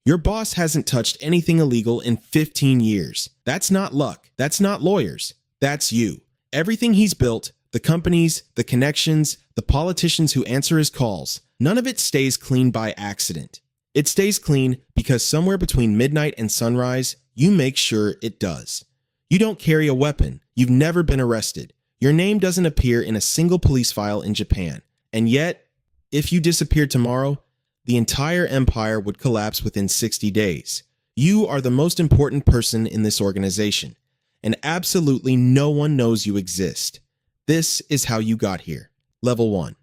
Your boss hasn't touched anything illegal in 15 years. That's not luck. That's not lawyers. That's you. Everything he's built, the companies, the connections, the politicians who answer his calls, none of it stays clean by accident. It stays clean because somewhere between midnight and sunrise, you make sure it does. You don't carry a weapon. You've never been arrested. Your name doesn't appear in a single police file in Japan. And yet, if you disappeared tomorrow, the entire empire would collapse within 60 days. You are the most important person in this organization, and absolutely no one knows you exist. This is how you got here. Level 1.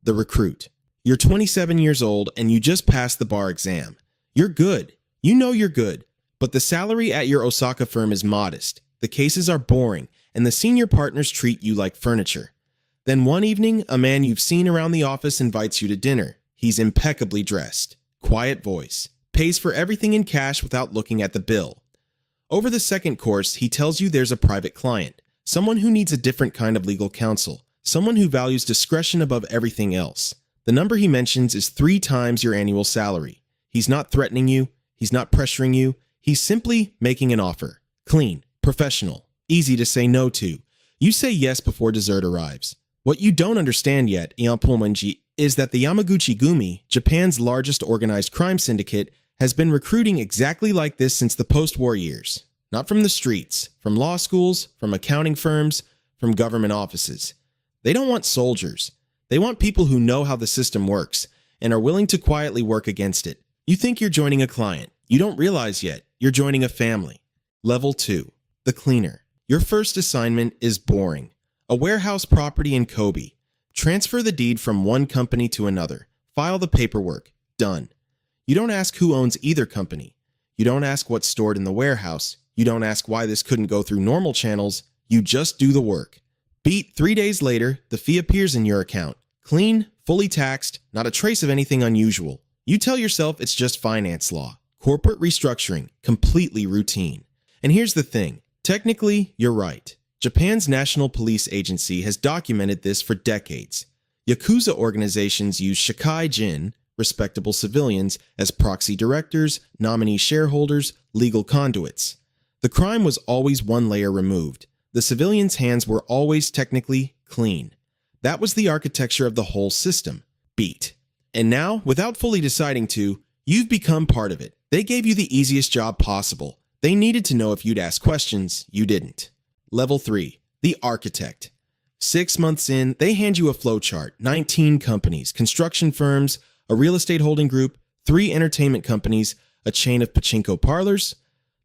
The recruit. You're 27 years old and you just passed the bar exam. You're good. You know you're good. But the salary at your Osaka firm is modest. The cases are boring, and the senior partners treat you like furniture. Then one evening, a man you've seen around the office invites you to dinner. He's impeccably dressed, quiet voice, pays for everything in cash without looking at the bill. Over the second course, he tells you there's a private client, someone who needs a different kind of legal counsel, someone who values discretion above everything else. The number he mentions is 3 times your annual salary. He's not threatening you, he's not pressuring you, he's simply making an offer. Clean, professional, easy to say no to. You say yes before dessert arrives. What you don't understand yet, Ianpomonji, is that the Yamaguchi-gumi, Japan's largest organized crime syndicate, has been recruiting exactly like this since the post-war years. Not from the streets, from law schools, from accounting firms, from government offices. They don't want soldiers. They want people who know how the system works and are willing to quietly work against it. You think you're joining a client. You don't realize yet you're joining a family. Level 2. The cleaner. Your first assignment is boring. A warehouse property in Kobe. Transfer the deed from one company to another. File the paperwork. Done. You don't ask who owns either company. You don't ask what's stored in the warehouse. You don't ask why this couldn't go through normal channels. You just do the work. Beat 3 days later, the fee appears in your account. Clean, fully taxed, not a trace of anything unusual. You tell yourself it's just finance law. Corporate restructuring, completely routine. And here's the thing. Technically, you're right. Japan's National Police Agency has documented this for decades. Yakuza organizations use shakai-jin, respectable civilians, as proxy directors, nominee shareholders, legal conduits. The crime was always one layer removed. The civilians' hands were always technically clean. That was the architecture of the whole system. Beat. And now, without fully deciding to, you've become part of it. They gave you the easiest job possible. They needed to know if you'd ask questions. You didn't. Level 3. The architect. 6 months in, they hand you a flowchart, 19 companies, construction firms, a real estate holding group, 3 entertainment companies, a chain of pachinko parlors.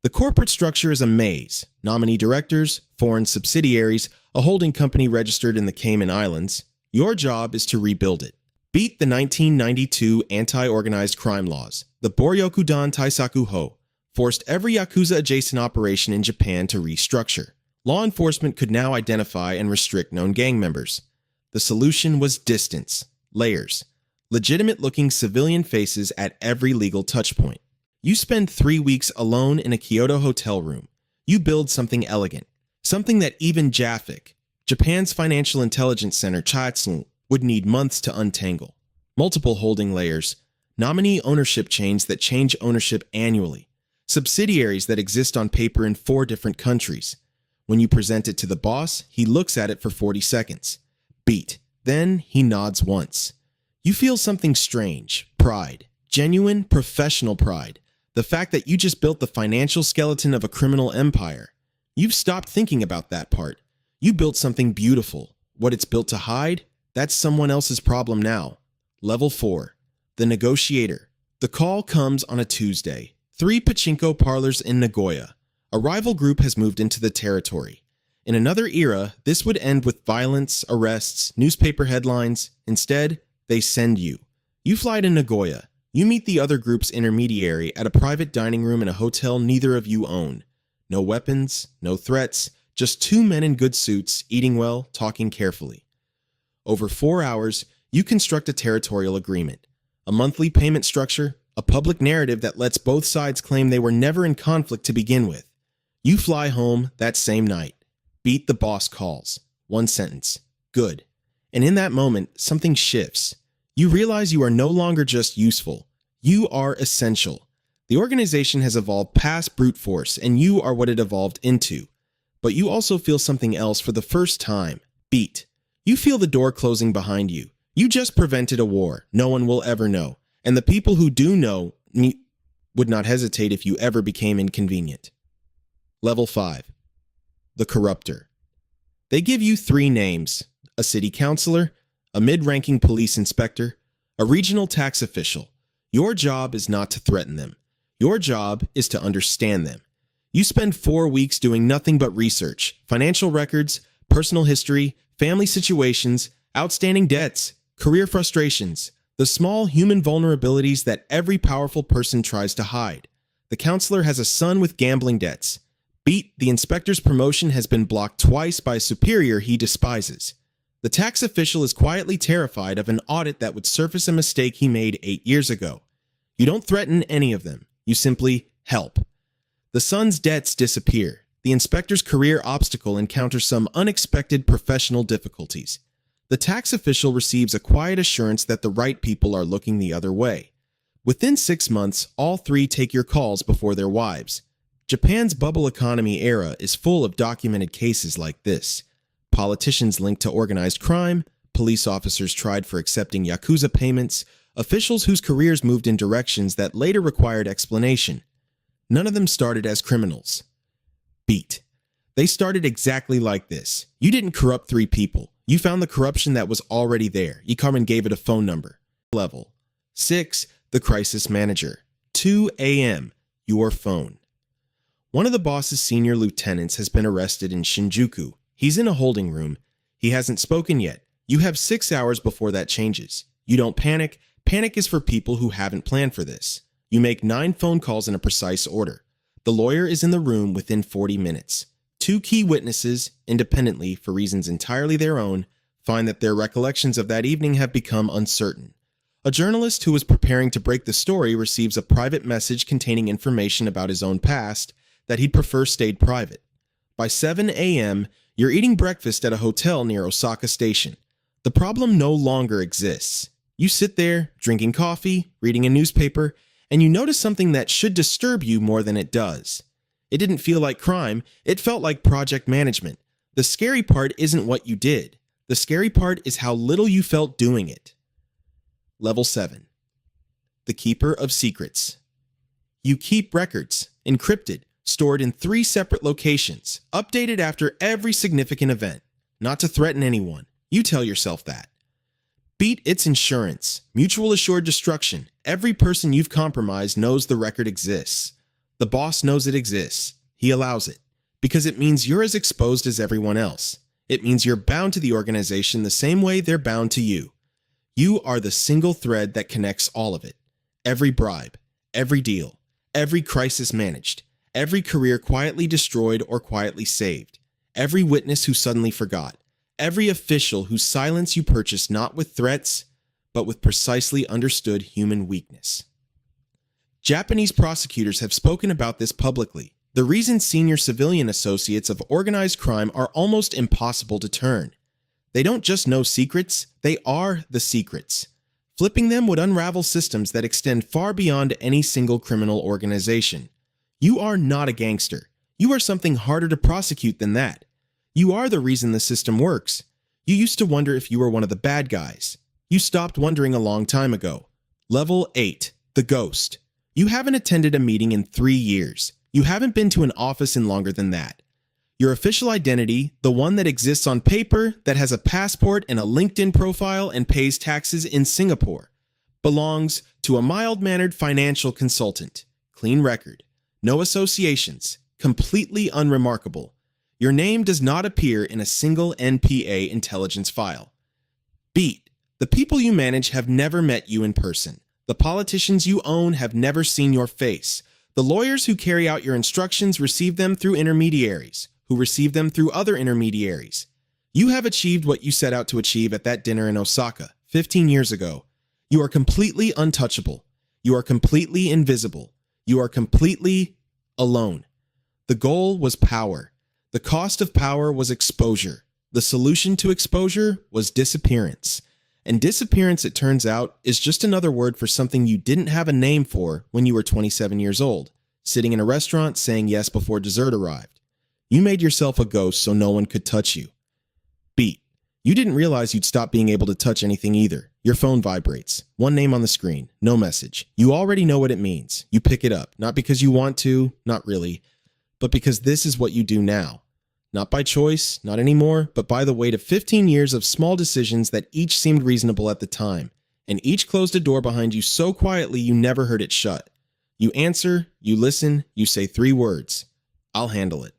The corporate structure is a maze. Nominee directors, foreign subsidiaries, a holding company registered in the Cayman Islands. Your job is to rebuild it. Beat the 1992 anti-organized crime laws. The Boryokudan Taisaku Ho forced every Yakuza-adjacent operation in Japan to restructure. Law enforcement could now identify and restrict known gang members. The solution was distance, layers, legitimate-looking civilian faces at every legal touchpoint. You spend 3 weeks alone in a Kyoto hotel room. You build something elegant, something that even JAFIC, Japan's Financial Intelligence Center, Chaitsu, would need months to untangle. Multiple holding layers, nominee ownership chains that change ownership annually, subsidiaries that exist on paper in 4 different countries. When you present it to the boss, he looks at it for 40 seconds. Beat. Then he nods once. You feel something strange. Pride. Genuine, professional pride. The fact that you just built the financial skeleton of a criminal empire. You've stopped thinking about that part. You built something beautiful. What it's built to hide? That's someone else's problem now. Level 4. The negotiator. The call comes on a Tuesday. 3 pachinko parlors in Nagoya. A rival group has moved into the territory. In another era, this would end with violence, arrests, newspaper headlines. Instead, they send you. You fly to Nagoya. You meet the other group's intermediary at a private dining room in a hotel neither of you own. No weapons, no threats, just 2 men in good suits, eating well, talking carefully. Over 4 hours, you construct a territorial agreement. A monthly payment structure, a public narrative that lets both sides claim they were never in conflict to begin with. You fly home that same night. Beat the boss calls. 1 sentence. Good. And in that moment, something shifts. You realize you are no longer just useful. You are essential. The organization has evolved past brute force, and you are what it evolved into. But you also feel something else for the first time. Beat. You feel the door closing behind you. You just prevented a war no one will ever know, and the people who do know would not hesitate if you ever became inconvenient. Level 5. The Corruptor. They give you 3 names: a city councilor, a mid-ranking police inspector, a regional tax official. Your job is not to threaten them. Your job is to understand them. You spend 4 weeks doing nothing but research, financial records, personal history, family situations, outstanding debts, career frustrations, the small human vulnerabilities that every powerful person tries to hide. The counselor has a son with gambling debts. Beat, the inspector's promotion has been blocked twice by a superior he despises. The tax official is quietly terrified of an audit that would surface a mistake he made 8 years ago. You don't threaten any of them. You simply help. The son's debts disappear. The inspector's career obstacle encounters some unexpected professional difficulties. The tax official receives a quiet assurance that the right people are looking the other way. Within 6 months, all 3 take your calls before their wives. Japan's bubble economy era is full of documented cases like this. Politicians linked to organized crime, police officers tried for accepting Yakuza payments, officials whose careers moved in directions that later required explanation. None of them started as criminals. Beat. They started exactly like this. You didn't corrupt 3 people. You found the corruption that was already there. You come and gave it a phone number. Level 6. The Crisis Manager. 2 a.m. Your phone. One of the boss's senior lieutenants has been arrested in Shinjuku. He's in a holding room. He hasn't spoken yet. You have 6 hours before that changes. You don't panic. Panic is for people who haven't planned for this. You make 9 phone calls in a precise order. The lawyer is in the room within 40 minutes. 2 key witnesses, independently for reasons entirely their own, find that their recollections of that evening have become uncertain. A journalist who was preparing to break the story receives a private message containing information about his own past that he'd prefer stayed private. By 7 a.m., you're eating breakfast at a hotel near Osaka Station. The problem no longer exists. You sit there, drinking coffee, reading a newspaper, and you notice something that should disturb you more than it does. It didn't feel like crime, it felt like project management. The scary part isn't what you did. The scary part is how little you felt doing it. Level 7. The Keeper of Secrets. You keep records, encrypted, stored in 3 separate locations, updated after every significant event. Not to threaten anyone. You tell yourself that. Beat its insurance. Mutual assured destruction. Every person you've compromised knows the record exists. The boss knows it exists. He allows it. Because it means you're as exposed as everyone else. It means you're bound to the organization the same way they're bound to you. You are the single thread that connects all of it. Every bribe, every deal, every crisis managed, every career quietly destroyed or quietly saved, every witness who suddenly forgot, every official whose silence you purchased not with threats, but with precisely understood human weakness. Japanese prosecutors have spoken about this publicly. The reason senior civilian associates of organized crime are almost impossible to turn. They don't just know secrets, they are the secrets. Flipping them would unravel systems that extend far beyond any single criminal organization. You are not a gangster. You are something harder to prosecute than that. You are the reason the system works. You used to wonder if you were one of the bad guys. You stopped wondering a long time ago. Level 8. The Ghost. You haven't attended a meeting in 3 years. You haven't been to an office in longer than that. Your official identity, the one that exists on paper, that has a passport and a LinkedIn profile and pays taxes in Singapore, belongs to a mild-mannered financial consultant. Clean record. No associations. Completely unremarkable. Your name does not appear in a single NPA intelligence file. Beat. The people you manage have never met you in person. The politicians you own have never seen your face. The lawyers who carry out your instructions receive them through intermediaries, who receive them through other intermediaries. You have achieved what you set out to achieve at that dinner in Osaka 15 years ago. You are completely untouchable. You are completely invisible. You are completely alone. The goal was power. The cost of power was exposure. The solution to exposure was disappearance. And disappearance, it turns out, is just another word for something you didn't have a name for when you were 27 years old, sitting in a restaurant saying yes before dessert arrived. You made yourself a ghost so no one could touch you. Beat. You didn't realize you'd stop being able to touch anything either. Your phone vibrates. One name on the screen. No message. You already know what it means. You pick it up, not because you want to, not really, but because this is what you do now. Not by choice, not anymore, but by the weight of 15 years of small decisions that each seemed reasonable at the time, and each closed a door behind you so quietly you never heard it shut. You answer, you listen, you say 3 words. I'll handle it.